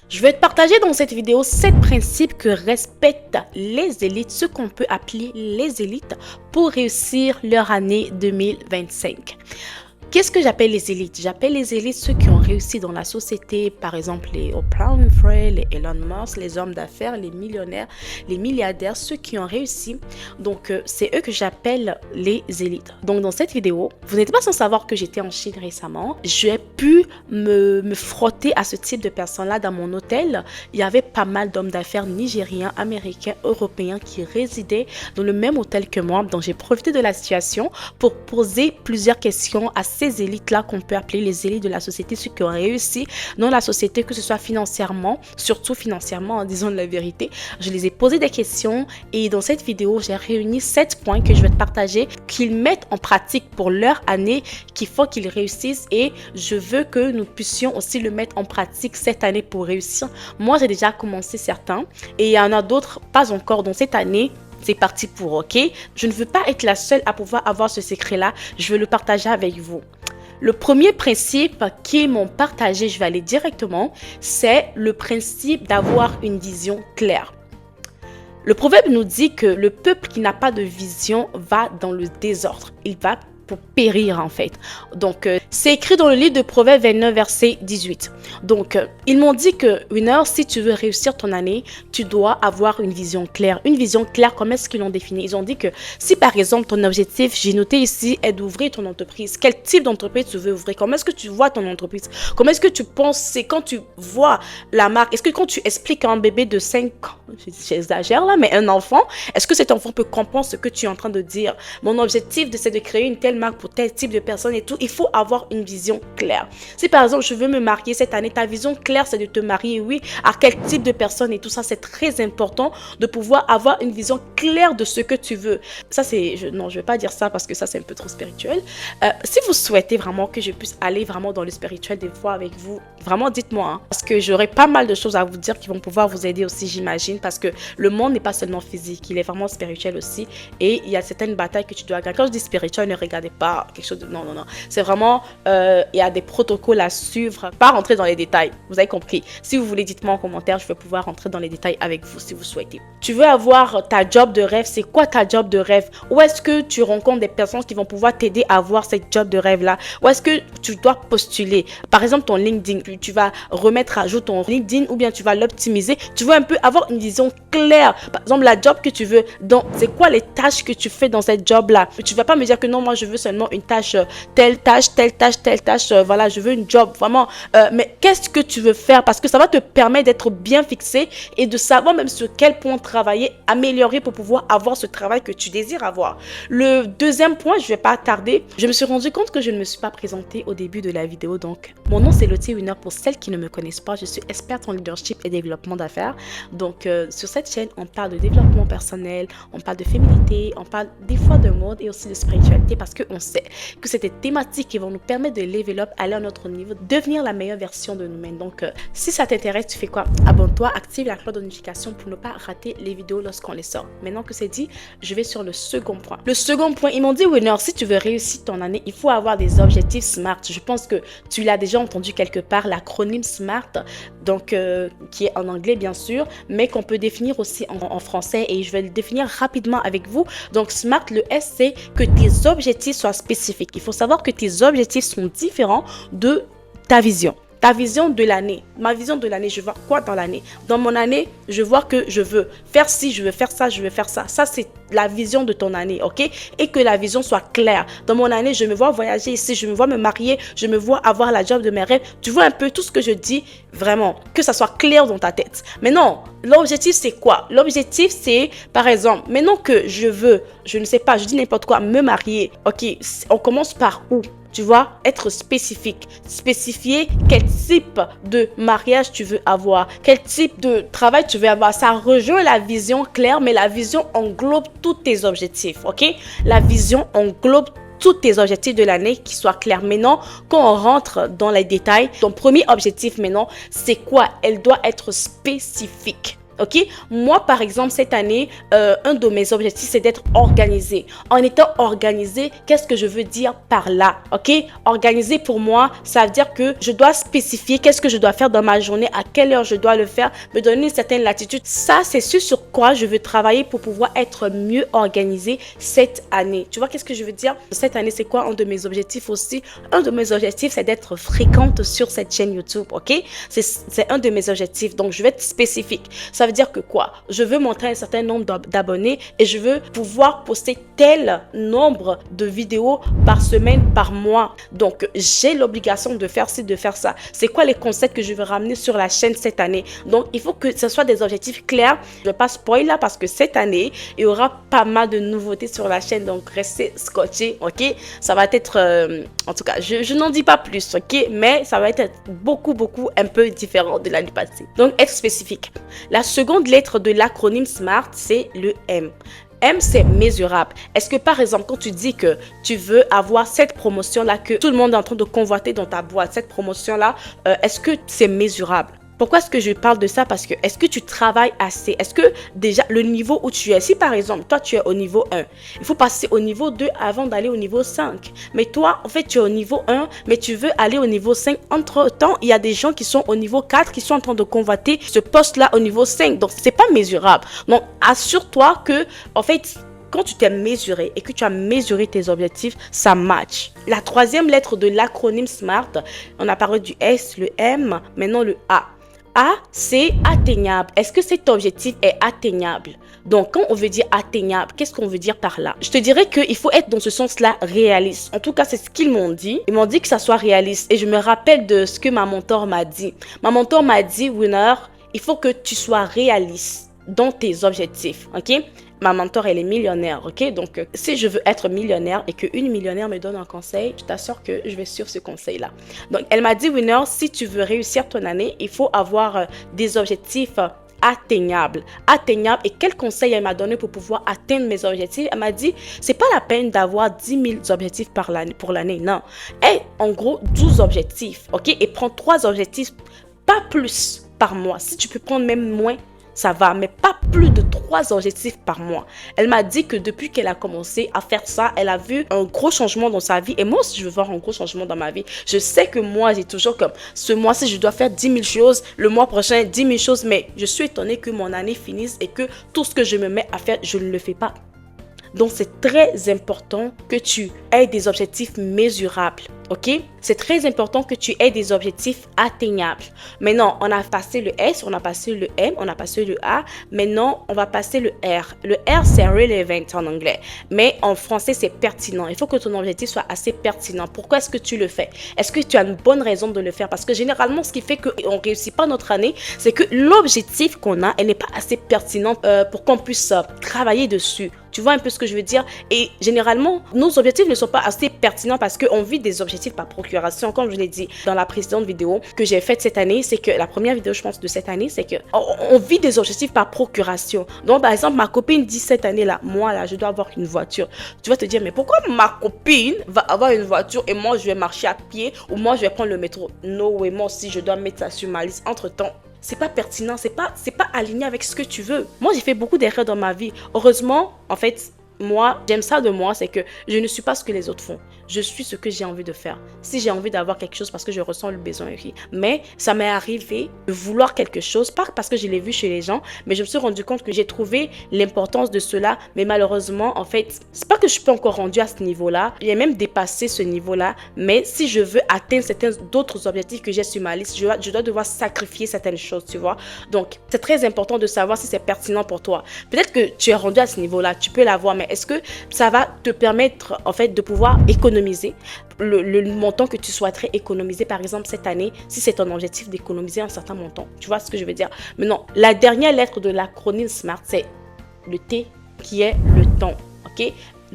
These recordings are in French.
Je vais te partager dans cette vidéo 7 principes que respectent les élites, ce qu'on peut appeler les élites, pour réussir leur année 2025. Qu'est-ce que j'appelle les élites? J'appelle les élites ceux qui ont réussi dans la société, par exemple les Oprah Winfrey, les Elon Musk, les hommes d'affaires, les millionnaires, les milliardaires, ceux qui ont réussi. Donc, c'est eux que j'appelle les élites. Donc, dans cette vidéo, vous n'êtes pas sans savoir que j'étais en Chine récemment. J'ai pu me frotter à ce type de personnes-là dans mon hôtel. Il y avait pas mal d'hommes d'affaires nigériens, américains, européens qui résidaient dans le même hôtel que moi. Donc, j'ai profité de la situation pour poser plusieurs questions à ces élites-là qu'on peut appeler les élites de la société, ceux qui ont réussi dans la société, que ce soit financièrement, surtout financièrement, en disant la vérité. Je les ai posé des questions et dans cette vidéo, j'ai réuni 7 points que je vais te partager, qu'ils mettent en pratique pour leur année, qu'il faut qu'ils réussissent et je veux que nous puissions aussi le mettre en pratique cette année pour réussir. Moi, j'ai déjà commencé certains et il y en a d'autres pas encore dans cette année. C'est parti pour, ok? Je ne veux pas être la seule à pouvoir avoir ce secret-là. Je veux le partager avec vous. Le premier principe qu'ils m'ont partagé, je vais aller directement, c'est le principe d'avoir une vision claire. Le proverbe nous dit que le peuple qui n'a pas de vision va dans le désordre. Il va pour périr en fait. Donc, c'est écrit dans le livre de Proverbes 29, verset 18. Donc, ils m'ont dit que, Winner, si tu veux réussir ton année, tu dois avoir une vision claire. Une vision claire, comment est-ce qu'ils l'ont définie? Ils ont dit que si par exemple ton objectif, j'ai noté ici, est d'ouvrir ton entreprise, quel type d'entreprise tu veux ouvrir? Comment est-ce que tu vois ton entreprise? Comment est-ce que tu penses? C'est quand tu vois la marque, est-ce que quand tu expliques à un bébé de 5 ans, j'exagère là, mais un enfant, est-ce que cet enfant peut comprendre ce que tu es en train de dire? Mon objectif, c'est de créer une telle marque pour tel type de personne et tout. Il faut avoir une vision claire. Si par exemple je veux me marier cette année, ta vision claire c'est de te marier, oui, à quel type de personne et tout ça, c'est très important de pouvoir avoir une vision claire de ce que tu veux. Ça c'est, non, je vais pas dire ça parce que ça c'est un peu trop spirituel. Si vous souhaitez vraiment que je puisse aller vraiment dans le spirituel des fois avec vous, vraiment dites-moi, hein, parce que j'aurai pas mal de choses à vous dire qui vont pouvoir vous aider aussi, j'imagine, parce que le monde n'est pas seulement physique, il est vraiment spirituel aussi et il y a certaines batailles que tu dois gagner. Quand je dis spirituel, ne regardez pas quelque chose de... Non. C'est vraiment... il y a des protocoles à suivre. Pas rentrer dans les détails. Vous avez compris. Si vous voulez, dites-moi en commentaire. Je vais pouvoir rentrer dans les détails avec vous si vous souhaitez. Tu veux avoir ta job de rêve. C'est quoi ta job de rêve? Où est-ce que tu rencontres des personnes qui vont pouvoir t'aider à avoir cette job de rêve-là? Où est-ce que tu dois postuler? Par exemple, ton LinkedIn. Tu vas remettre à jour ton LinkedIn ou bien tu vas l'optimiser. Tu veux un peu avoir une vision claire. Par exemple, la job que tu veux. Donc, c'est quoi les tâches que tu fais dans cette job-là? Tu vas pas me dire que non, moi, je veux seulement une tâche, telle tâche, voilà, je veux une job, vraiment. Mais qu'est-ce que tu veux faire? Parce que ça va te permettre d'être bien fixé et de savoir même sur quel point travailler, améliorer pour pouvoir avoir ce travail que tu désires avoir. Le deuxième point, je vais pas tarder. Je me suis rendu compte que je ne me suis pas présentée au début de la vidéo. Donc, mon nom, c'est Lottie Winner. Pour celles qui ne me connaissent pas, je suis experte en leadership et développement d'affaires. Donc, sur cette chaîne, on parle de développement personnel, on parle de féminité, on parle des fois de mode et aussi de spiritualité parce qu'on sait que c'est des thématiques qui vont nous permettre de level up, aller à notre niveau, devenir la meilleure version de nous-mêmes. Donc, si ça t'intéresse, tu fais quoi? Abonne-toi, active la cloche de notification pour ne pas rater les vidéos lorsqu'on les sort. Maintenant que c'est dit, je vais sur le second point. Le second point, ils m'ont dit, Winner, si tu veux réussir ton année, il faut avoir des objectifs SMART. Je pense que tu l'as déjà entendu quelque part, l'acronyme SMART, donc qui est en anglais bien sûr, mais qu'on peut définir aussi en français et je vais le définir rapidement avec vous. Donc, SMART, le S, c'est que tes objectifs soient spécifiques. Il faut savoir que tes objectifs sont différents de ta vision. Ta vision de l'année, ma vision de l'année, je vois quoi dans l'année? Dans mon année, je vois que je veux faire ci, je veux faire ça, je veux faire ça. Ça, c'est la vision de ton année, ok? Et que la vision soit claire. Dans mon année, je me vois voyager ici, je me vois me marier, je me vois avoir la job de mes rêves. Tu vois un peu tout ce que je dis, vraiment, que ça soit clair dans ta tête. Mais non, l'objectif, c'est quoi? L'objectif, c'est, par exemple, maintenant que je veux, je ne sais pas, je dis n'importe quoi, me marier, ok? On commence par où? Tu vois, être spécifique, spécifier quel type de mariage tu veux avoir, quel type de travail tu veux avoir. Ça rejoint la vision claire, mais la vision englobe tous tes objectifs, ok? La vision englobe tous tes objectifs de l'année qui soient clairs. Maintenant, quand on rentre dans les détails, ton premier objectif maintenant, c'est quoi? Elle doit être spécifique. Ok, moi par exemple cette année, un de mes objectifs c'est d'être organisé. En étant organisé, qu'est-ce que je veux dire par là? Ok, organisé pour moi, ça veut dire que je dois spécifier qu'est-ce que je dois faire dans ma journée, à quelle heure je dois le faire, me donner une certaine latitude. Ça, c'est ce sur quoi je veux travailler pour pouvoir être mieux organisé cette année. Tu vois qu'est-ce que je veux dire? Cette année, c'est quoi un de mes objectifs aussi? Un de mes objectifs, c'est d'être fréquente sur cette chaîne YouTube. Ok, c'est un de mes objectifs. Donc, je vais être spécifique. Ça veut dire que quoi? Je veux montrer un certain nombre d'abonnés et je veux pouvoir poster tel nombre de vidéos par semaine, par mois. Donc, j'ai l'obligation de faire ci, de faire ça. C'est quoi les concepts que je veux ramener sur la chaîne cette année? Donc, il faut que ce soit des objectifs clairs. Je ne vais pas spoiler là parce que cette année, il y aura pas mal de nouveautés sur la chaîne. Donc, restez scotchés, ok? Ça va être, en tout cas, je n'en dis pas plus, ok? Mais ça va être beaucoup un peu différent de l'année passée. Donc, être spécifique. La seconde lettre de l'acronyme SMART, c'est le M. M, c'est mesurable. Est-ce que par exemple, quand tu dis que tu veux avoir cette promotion-là, que tout le monde est en train de convoiter dans ta boîte, cette promotion-là, est-ce que c'est mesurable? Pourquoi est-ce que je parle de ça? Parce que est-ce que tu travailles assez? Est-ce que déjà le niveau où tu es, si par exemple toi tu es au niveau 1, il faut passer au niveau 2 avant d'aller au niveau 5. Mais toi en fait tu es au niveau 1 mais tu veux aller au niveau 5. Entre temps il y a des gens qui sont au niveau 4 qui sont en train de convoiter ce poste là au niveau 5. Donc c'est pas mesurable. Donc assure-toi que en fait quand tu t'es mesuré et que tu as mesuré tes objectifs, ça match. La troisième lettre de l'acronyme SMART, on a parlé du S, le M, maintenant le A. A, c'est atteignable. Est-ce que cet objectif est atteignable? Donc, quand on veut dire atteignable, qu'est-ce qu'on veut dire par là? Je te dirais qu'il faut être dans ce sens-là réaliste. En tout cas, c'est ce qu'ils m'ont dit. Ils m'ont dit que ça soit réaliste. Et je me rappelle de ce que ma mentor m'a dit. Ma mentor m'a dit, Winner, il faut que tu sois réaliste dans tes objectifs, ok? Ma mentor, elle est millionnaire, ok? Donc, si je veux être millionnaire et qu'une millionnaire me donne un conseil, je t'assure que je vais suivre ce conseil-là. Donc, elle m'a dit, Winner, si tu veux réussir ton année, il faut avoir des objectifs atteignables. Atteignables. Et quel conseil elle m'a donné pour pouvoir atteindre mes objectifs? Elle m'a dit, c'est pas la peine d'avoir 10 000 objectifs pour l'année, non. Et en gros, 12 objectifs, ok? Et prends 3 objectifs, pas plus par mois. Si tu peux prendre même moins, ça va, mais pas plus de 3 objectifs par mois. Elle m'a dit que depuis qu'elle a commencé à faire ça, elle a vu un gros changement dans sa vie. Et moi aussi, je veux voir un gros changement dans ma vie. Je sais que moi, j'ai toujours comme, ce mois-ci, je dois faire 10 000 choses. Le mois prochain, 10 000 choses. Mais je suis étonnée que mon année finisse et que tout ce que je me mets à faire, je ne le fais pas. Donc, c'est très important que tu aies des objectifs mesurables. Ok? C'est très important que tu aies des objectifs atteignables. Maintenant, on a passé le S, on a passé le M, on a passé le A. Maintenant, on va passer le R. Le R, c'est relevant en anglais. Mais en français, c'est pertinent. Il faut que ton objectif soit assez pertinent. Pourquoi est-ce que tu le fais? Est-ce que tu as une bonne raison de le faire? Parce que généralement, ce qui fait qu'on ne réussit pas notre année, c'est que l'objectif qu'on a, elle n'est pas assez pertinente pour qu'on puisse travailler dessus. Tu vois un peu ce que je veux dire? Et généralement, nos objectifs ne sont pas assez pertinents parce qu'on vit des objectifs par procuration. Comme je l'ai dit dans la précédente vidéo que j'ai faite cette année, c'est que la première vidéo, je pense, de cette année, c'est que on vit des objectifs par procuration. Donc, par exemple, ma copine dit cette année-là, moi, là, je dois avoir une voiture. Tu vas te dire, mais pourquoi ma copine va avoir une voiture et moi, je vais marcher à pied ou moi, je vais prendre le métro? No way, moi aussi, je dois mettre ça sur ma liste. Entre-temps, c'est pas pertinent, c'est pas aligné avec ce que tu veux. Moi, j'ai fait beaucoup d'erreurs dans ma vie. Heureusement, en fait, moi, j'aime ça de moi, c'est que je ne suis pas ce que les autres font. Je suis ce que j'ai envie de faire. Si j'ai envie d'avoir quelque chose parce que je ressens le besoin, oui. Mais ça m'est arrivé de vouloir quelque chose, pas parce que je l'ai vu chez les gens, mais je me suis rendu compte que j'ai trouvé l'importance de cela. Mais malheureusement, en fait, c'est pas que je suis pas encore rendue à ce niveau-là. J'ai même dépassé ce niveau-là. Mais si je veux atteindre certains d'autres objectifs que j'ai sur ma liste, je dois devoir sacrifier certaines choses, tu vois. Donc, c'est très important de savoir si c'est pertinent pour toi. Peut-être que tu es rendu à ce niveau-là, tu peux l'avoir, mais est-ce que ça va te permettre en fait de pouvoir économiser le montant que tu souhaiterais économiser par exemple cette année, si c'est ton objectif d'économiser un certain montant? Tu vois ce que je veux dire? Maintenant, la dernière lettre de l'acronyme SMART, c'est le T qui est le temps. Ok?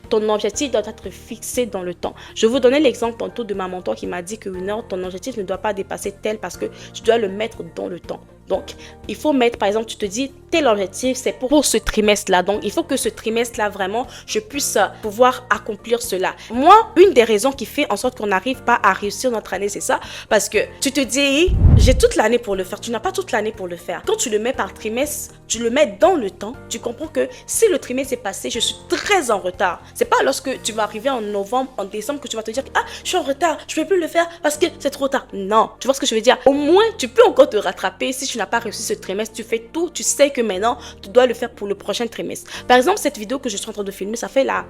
Ton objectif doit être fixé dans le temps. Je vais vous donner l'exemple tantôt de ma mentor qui m'a dit que ton objectif ne doit pas dépasser tel parce que tu dois le mettre dans le temps. Donc, il faut mettre, par exemple, tu te dis, tel objectif, c'est pour ce trimestre-là. Donc, il faut que ce trimestre-là, vraiment, je puisse pouvoir accomplir cela. Moi, une des raisons qui fait en sorte qu'on n'arrive pas à réussir notre année, c'est ça. Parce que tu te dis, j'ai toute l'année pour le faire. Tu n'as pas toute l'année pour le faire. Quand tu le mets par trimestre, tu le mets dans le temps, tu comprends que si le trimestre est passé, je suis très en retard. C'est pas lorsque tu vas arriver en novembre, en décembre, que tu vas te dire, ah, je suis en retard, je ne peux plus le faire parce que c'est trop tard. Non, tu vois ce que je veux dire? Au moins, tu peux encore te rattraper. Si tu n'as pas réussi ce trimestre, tu fais tout, tu sais que maintenant, tu dois le faire pour le prochain trimestre. Par exemple, cette vidéo que je suis en train de filmer, ça fait la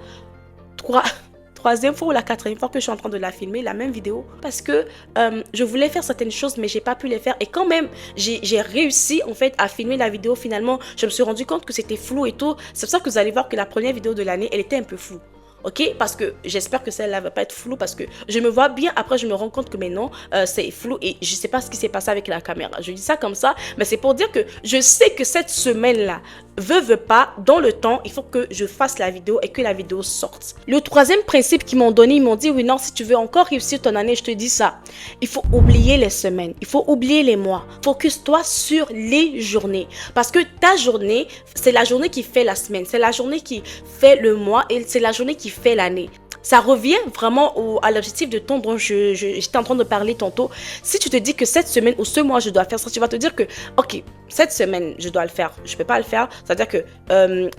troisième fois ou la quatrième fois que je suis en train de la filmer, la même vidéo, parce que je voulais faire certaines choses, mais j'ai pas pu les faire. Et quand même, j'ai réussi en fait à filmer la vidéo. Finalement, je me suis rendu compte que c'était flou et tout. C'est pour ça que vous allez voir que la première vidéo de l'année, elle était un peu floue. Ok, parce que j'espère que celle-là va pas être floue, parce que je me vois bien, après je me rends compte que maintenant c'est flou et je sais pas ce qui s'est passé avec la caméra. Je dis ça comme ça, mais c'est pour dire que je sais que cette semaine-là, veut pas, dans le temps, il faut que je fasse la vidéo et que la vidéo sorte. Le troisième principe qu'ils m'ont donné, ils m'ont dit, oui, non, si tu veux encore réussir ton année, je te dis ça, il faut oublier les semaines, il faut oublier les mois. Focus-toi sur les journées, parce que ta journée, c'est la journée qui fait la semaine, c'est la journée qui fait le mois et c'est la journée qui fait l'année. Ça revient vraiment à l'objectif de ton dont j'étais en train de parler tantôt. Si tu te dis que cette semaine ou ce mois, je dois faire ça, tu vas te dire que, ok, cette semaine, je dois le faire. Je ne peux pas le faire. C'est-à-dire que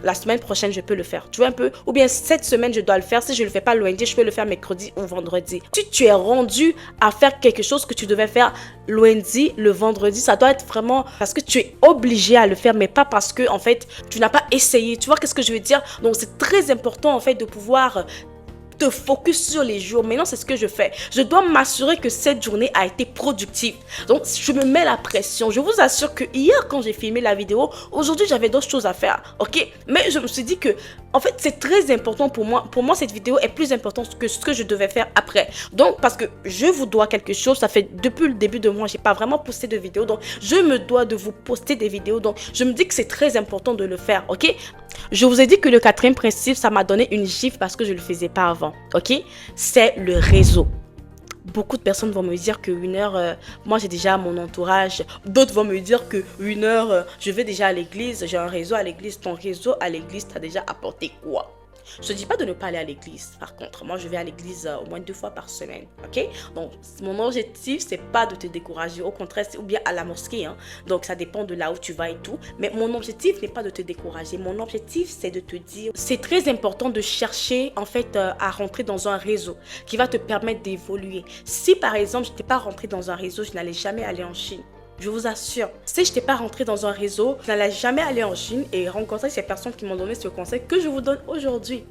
la semaine prochaine, je peux le faire. Tu vois un peu? Ou bien cette semaine, je dois le faire. Si je ne le fais pas lundi, je peux le faire mercredi ou vendredi. Si tu es rendu à faire quelque chose que tu devais faire lundi, le vendredi, ça doit être vraiment parce que tu es obligé à le faire, mais pas parce que, en fait, tu n'as pas essayé. Tu vois qu'est-ce que je veux dire? Donc, c'est très important, en fait, de pouvoir te focus sur les jours. Maintenant, c'est ce que je fais. Je dois m'assurer que cette journée a été productive. Donc, je me mets la pression. Je vous assure que hier, quand j'ai filmé la vidéo, aujourd'hui, j'avais d'autres choses à faire. Ok? Mais je me suis dit que, en fait, c'est très important pour moi. Pour moi, cette vidéo est plus importante que ce que je devais faire après. Donc, parce que je vous dois quelque chose. Ça fait depuis le début de mois, j'ai pas vraiment posté de vidéo. Donc, je me dois de vous poster des vidéos. Donc, je me dis que c'est très important de le faire. Ok? Je vous ai dit que le quatrième principe, ça m'a donné une gifle parce que je ne le faisais pas avant, ok? C'est le réseau. Beaucoup de personnes vont me dire que 1 heure, moi j'ai déjà mon entourage. D'autres vont me dire que 1 heure, je vais déjà à l'église, j'ai un réseau à l'église. Ton réseau à l'église t'a déjà apporté quoi? Je te dis pas de ne pas aller à l'église. Par contre, moi, je vais à l'église au moins 2 fois par semaine. Ok? Donc, mon objectif, c'est pas de te décourager. Au contraire, ou bien à la mosquée. Hein. Donc, ça dépend de là où tu vas et tout. Mais mon objectif n'est pas de te décourager. Mon objectif, c'est de te dire, c'est très important de chercher, en fait, à rentrer dans un réseau qui va te permettre d'évoluer. Si, par exemple, je n'étais pas rentrée dans un réseau, je n'allais jamais aller en Chine. Je vous assure, si je n'étais pas rentrée dans un réseau, je n'allais jamais aller en Chine et rencontrer ces personnes qui m'ont donné ce conseil que je vous donne aujourd'hui.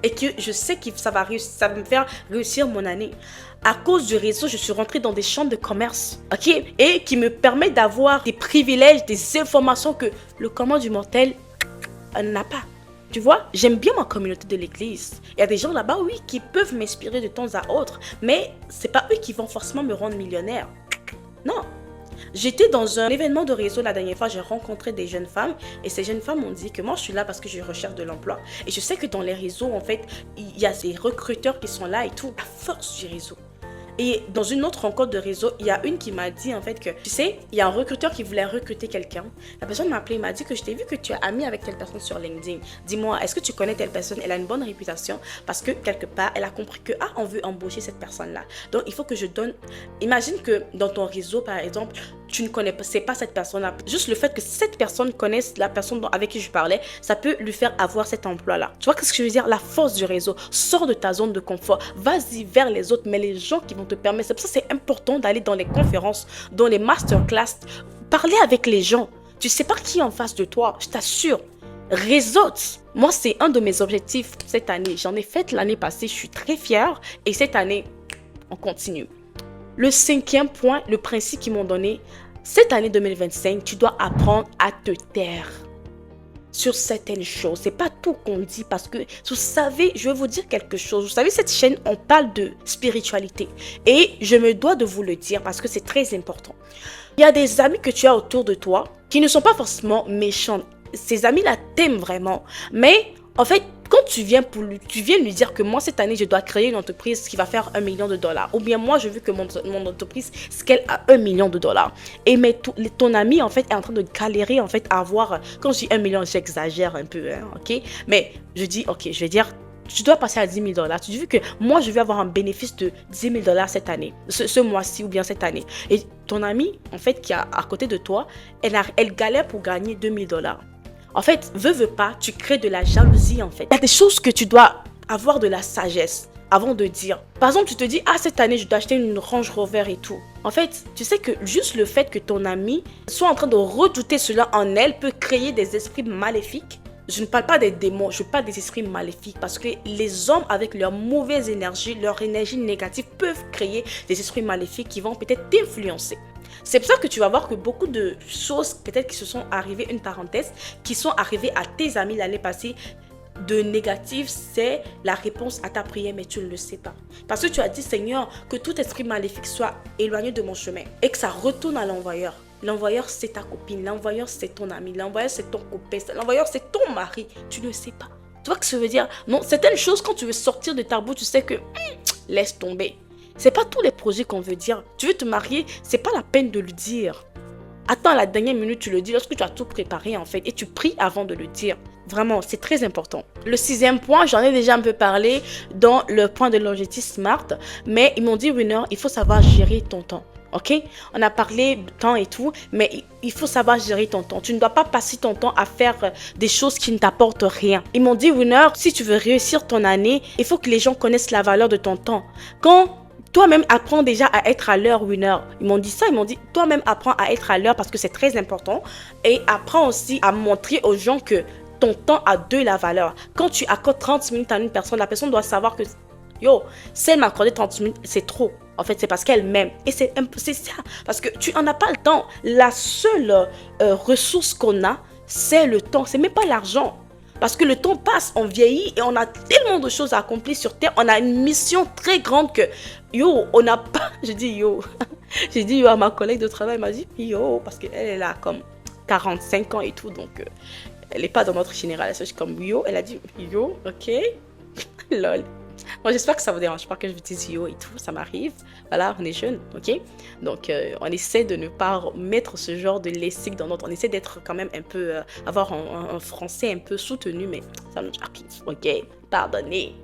Et que je sais que ça va me faire réussir mon année. À cause du réseau, je suis rentrée dans des chambres de commerce, ok? Et qui me permet d'avoir des privilèges, des informations que le commun du mortel n'a pas. Tu vois, j'aime bien ma communauté de l'église. Il y a des gens là-bas, oui, qui peuvent m'inspirer de temps à autre. Mais c'est pas eux qui vont forcément me rendre millionnaire. Non. J'étais dans un événement de réseau la dernière fois, j'ai rencontré des jeunes femmes et ces jeunes femmes m'ont dit que moi je suis là parce que je recherche de l'emploi et je sais que dans les réseaux en fait il y a ces recruteurs qui sont là et tout, à force du réseau. Et dans une autre rencontre de réseau, il y a une qui m'a dit en fait que, tu sais, il y a un recruteur qui voulait recruter quelqu'un. La personne m'a appelé, m'a dit que je t'ai vu que tu es amie avec telle personne sur LinkedIn. Dis-moi, est-ce que tu connais telle personne? Elle a une bonne réputation parce que quelque part, elle a compris que, on veut embaucher cette personne-là. Donc, il faut que je donne... Imagine que dans ton réseau, par exemple, tu ne connais pas cette personne-là. Juste le fait que cette personne connaisse la personne avec qui je parlais, ça peut lui faire avoir cet emploi-là. Tu vois ce que je veux dire? La force du réseau. Sors de ta zone de confort. Vas-y vers les autres, mais les gens qui vont te permettre. C'est pour ça que c'est important d'aller dans les conférences, dans les masterclass, parler avec les gens. Tu sais pas qui est en face de toi, je t'assure. Réseaute. Moi, c'est un de mes objectifs cette année. J'en ai fait l'année passée, je suis très fière. Et cette année, on continue. Le 5e point, le principe qu'ils m'ont donné, cette année 2025, tu dois apprendre à te taire sur certaines choses. C'est pas tout qu'on dit parce que, vous savez, je vais vous dire quelque chose. Vous savez, cette chaîne, on parle de spiritualité. Et je me dois de vous le dire parce que c'est très important. Il y a des amis que tu as autour de toi qui ne sont pas forcément méchants. Ces amis-là t'aiment vraiment. Mais, en fait, Quand tu viens lui dire que moi, cette année, je dois créer une entreprise qui va faire 1 million de dollars. Ou bien moi, je veux que mon entreprise scale à 1 million de dollars. Et mais ton ami, en fait, est en train de galérer, en fait, à avoir, quand je dis 1 million, j'exagère un peu, hein, ok? Mais je dis, ok, je vais dire, tu dois passer à 10 000 dollars. Tu dis que moi, je vais avoir un bénéfice de 10 000 dollars cette année, ce mois-ci ou bien cette année. Et ton ami, en fait, qui est à côté de toi, elle galère pour gagner 2 000 dollars. En fait, veux pas, tu crées de la jalousie, en fait. Il y a des choses que tu dois avoir de la sagesse avant de dire. Par exemple, tu te dis, ah, cette année, je dois acheter une Range Rover et tout. En fait, tu sais que juste le fait que ton ami soit en train de redouter cela en elle peut créer des esprits maléfiques. Je ne parle pas des démons, je parle des esprits maléfiques parce que les hommes avec leur mauvaise énergie, leur énergie négative peuvent créer des esprits maléfiques qui vont peut-être t'influencer. C'est pour ça que tu vas voir que beaucoup de choses peut-être qui se sont arrivées, une parenthèse, qui sont arrivées à tes amis l'année passée de négatif, c'est la réponse à ta prière, mais tu ne le sais pas. Parce que tu as dit, Seigneur, que tout esprit maléfique soit éloigné de mon chemin et que ça retourne à l'envoyeur. L'envoyeur, c'est ta copine. L'envoyeur, c'est ton ami. L'envoyeur, c'est ton copain. L'envoyeur, c'est ton mari. Tu ne sais pas. Tu vois ce que ça veut dire? Non, certaines choses, quand tu veux sortir de ta bouche, tu sais que laisse tomber. C'est pas tous les projets qu'on veut dire. Tu veux te marier, c'est pas la peine de le dire. Attends, à la dernière minute, tu le dis lorsque tu as tout préparé en fait. Et tu pries avant de le dire. Vraiment, c'est très important. Le 6e point, j'en ai déjà un peu parlé dans le point de l'objectif SMART. Mais ils m'ont dit, Winner, il faut savoir gérer ton temps. Ok, on a parlé de temps et tout, mais il faut savoir gérer ton temps. Tu ne dois pas passer ton temps à faire des choses qui ne t'apportent rien. Ils m'ont dit, Winner, si tu veux réussir ton année, il faut que les gens connaissent la valeur de ton temps. Quand toi-même apprends déjà à être à l'heure, Winner. Ils m'ont dit ça, ils m'ont dit, toi-même apprends à être à l'heure parce que c'est très important. Et apprends aussi à montrer aux gens que ton temps a de la valeur. Quand tu accordes 30 minutes à une personne, la personne doit savoir que, yo, si elle m'a accordé 30 minutes, c'est trop. En fait, c'est parce qu'elle m'aime. Et c'est ça. Parce que tu n'en as pas le temps. La seule ressource qu'on a, c'est le temps. C'est même pas l'argent. Parce que le temps passe, on vieillit et on a tellement de choses à accomplir sur Terre. On a une mission très grande que, yo, on n'a pas... Je dis yo. J'ai dit yo à ma collègue de travail. Elle m'a dit yo. Parce qu'elle a comme 45 ans et tout. Donc, elle n'est pas dans notre génération. Je suis comme yo. Elle a dit yo, ok. Lol. Moi, j'espère que ça vous dérange pas que je vous dise yo et tout, ça m'arrive. Voilà, on est jeunes, ok? Donc, on essaie de ne pas mettre ce genre de lexique dans notre... On essaie d'être quand même un peu... avoir un français un peu soutenu, mais ça nous arrive, ok? Pardonnez.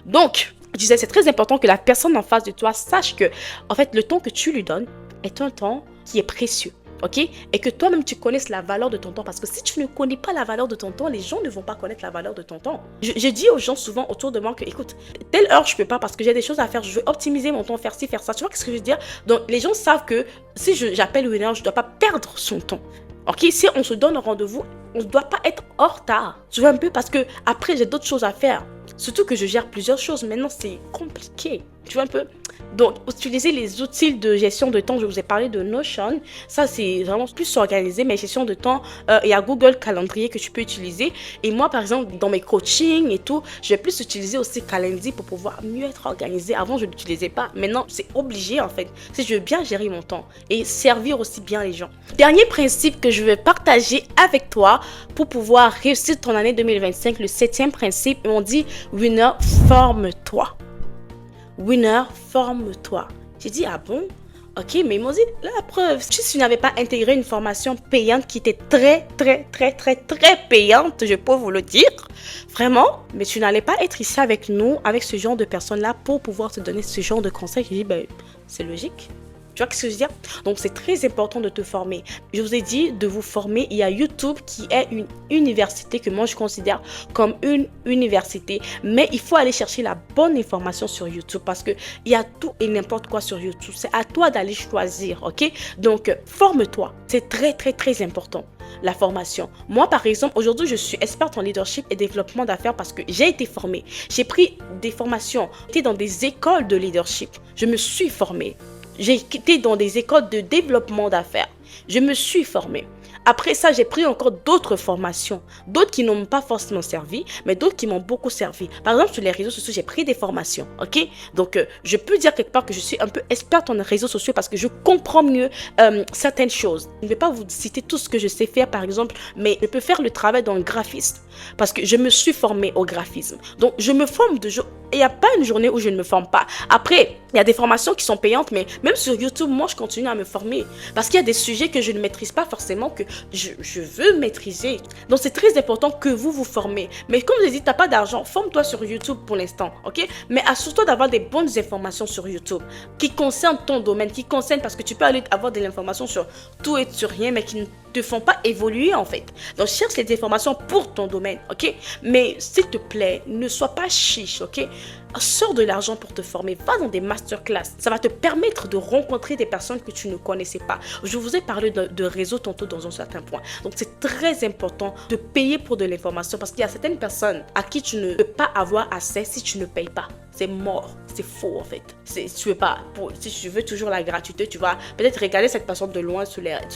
Donc, je disais, c'est très important que la personne en face de toi sache que, en fait, le temps que tu lui donnes est un temps qui est précieux. Ok? Et que toi-même tu connaisses la valeur de ton temps. Parce que si tu ne connais pas la valeur de ton temps, les gens ne vont pas connaître la valeur de ton temps. Je dis aux gens souvent autour de moi que, écoute, telle heure je peux pas parce que j'ai des choses à faire. Je veux optimiser mon temps, faire ci, faire ça. Tu vois ce que je veux dire? Donc les gens savent que si j'appelle une heure, je ne dois pas perdre son temps. Ok? Si on se donne un rendez-vous, on ne doit pas être en retard. Tu vois un peu? Parce que après j'ai d'autres choses à faire. Surtout que je gère plusieurs choses. Maintenant, c'est compliqué. Tu vois un peu? Donc, utiliser les outils de gestion de temps. Je vous ai parlé de Notion. Ça, c'est vraiment plus organisé. Mais gestion de temps, il y a Google Calendrier que tu peux utiliser. Et moi, par exemple, dans mes coachings et tout, je vais plus utiliser aussi Calendly pour pouvoir mieux être organisé. Avant, je ne l'utilisais pas. Maintenant, c'est obligé, en fait. Si je veux bien gérer mon temps et servir aussi bien les gens. Dernier principe que je vais partager avec toi pour pouvoir réussir ton année 2025. Le 7e principe, on dit Winner, forme-toi. Winner, forme-toi. J'ai dit, ah bon? Ok, mais ils m'ont dit, la preuve, si tu n'avais pas intégré une formation payante qui était très payante, je peux vous le dire, vraiment, mais tu n'allais pas être ici avec nous, avec ce genre de personnes-là, pour pouvoir te donner ce genre de conseils. J'ai dit, ben, c'est logique. Tu vois ce que je veux dire? Donc, c'est très important de te former. Je vous ai dit de vous former. Il y a YouTube qui est une université que moi, je considère comme une université. Mais il faut aller chercher la bonne information sur YouTube parce qu'il y a tout et n'importe quoi sur YouTube. C'est à toi d'aller choisir, ok? Donc, forme-toi. C'est très important, la formation. Moi, par exemple, aujourd'hui, je suis experte en leadership et développement d'affaires parce que j'ai été formée. J'ai pris des formations. J'étais dans des écoles de leadership. Je me suis formée. J'ai été dans des écoles de développement d'affaires. Je me suis formée. Après ça, j'ai pris encore d'autres formations, d'autres qui n'ont pas forcément servi, mais d'autres qui m'ont beaucoup servi. Par exemple, sur les réseaux sociaux, j'ai pris des formations, ok? Donc, je peux dire quelque part que je suis un peu experte en réseaux sociaux parce que je comprends mieux certaines choses. Je ne vais pas vous citer tout ce que je sais faire, par exemple, mais je peux faire le travail dans le graphisme parce que je me suis formée au graphisme. Donc, je me forme de jour. Il n'y a pas une journée où je ne me forme pas. Après, il y a des formations qui sont payantes, mais même sur YouTube, moi, je continue à me former parce qu'il y a des sujets que je ne maîtrise pas forcément, que je veux maîtriser. Donc, c'est très important que vous vous formez. Mais comme je dis, tu n'as pas d'argent, forme-toi sur YouTube pour l'instant, ok? Mais assure-toi d'avoir des bonnes informations sur YouTube qui concernent ton domaine, qui concernent, parce que tu peux aller avoir de l'information sur tout et sur rien, mais qui ne te font pas évoluer en fait. Donc, cherche les informations pour ton domaine, ok? Mais s'il te plaît, ne sois pas chiche, ok? Sors de l'argent pour te former, va dans des masterclass. Ça va te permettre de rencontrer des personnes que tu ne connaissais pas. Je vous ai parlé de réseau tantôt dans un certain point. Donc, c'est très important de payer pour de l'information parce qu'il y a certaines personnes à qui tu ne peux pas avoir accès si tu ne payes pas. C'est mort, c'est faux en fait. Tu veux pas, si tu veux toujours la gratuité, tu vas peut-être regarder cette personne de loin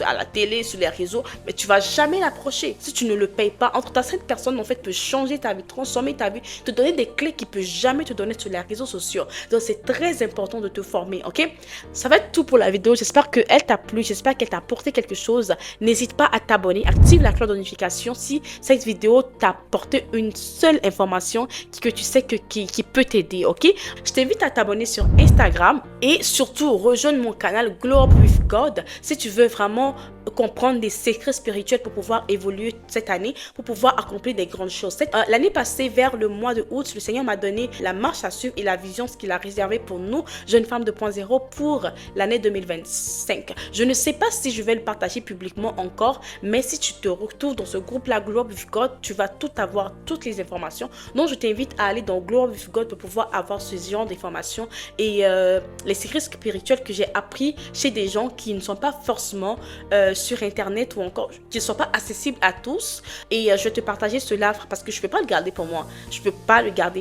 à la télé, sur les réseaux, mais tu vas jamais l'approcher si tu ne le payes pas. Entre ta cette personne en fait peut changer ta vie, transformer ta vie, te donner des clés qu'il peut jamais te donner sur les réseaux sociaux. Donc c'est très important de te former, ok? Ça va être tout pour la vidéo. J'espère qu'elle t'a plu, j'espère qu'elle t'a apporté quelque chose. N'hésite pas à t'abonner, active la cloche de notification si cette vidéo t'a apporté une seule information que tu sais qui peut t'aider. Ok, je t'invite à t'abonner sur Instagram et surtout rejoindre mon canal Glow Up with God si tu veux vraiment comprendre des secrets spirituels pour pouvoir évoluer cette année, pour pouvoir accomplir des grandes choses. L'année passée, vers le mois de août, le Seigneur m'a donné la marche à suivre et la vision, ce qu'il a réservé pour nous, jeunes femmes 2.0, pour l'année 2025. Je ne sais pas si je vais le partager publiquement encore, mais si tu te retrouves dans ce groupe-là, Glow Up with God, tu vas tout avoir, toutes les informations. Donc, je t'invite à aller dans Glow Up with God pour pouvoir avoir ce genre d'informations et les secrets spirituels que j'ai appris chez des gens qui ne sont pas forcément sur internet ou encore qui ne sont pas accessibles à tous, et je vais te partager cela parce que je ne peux pas le garder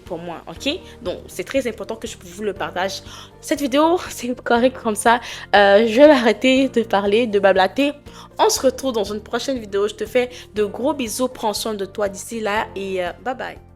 pour moi, ok? Donc c'est très important que je vous le partage. Cette vidéo c'est correct comme ça, je vais arrêter de parler, de blablater. On se retrouve dans une prochaine vidéo. Je te fais de gros bisous, prends soin de toi d'ici là et bye bye.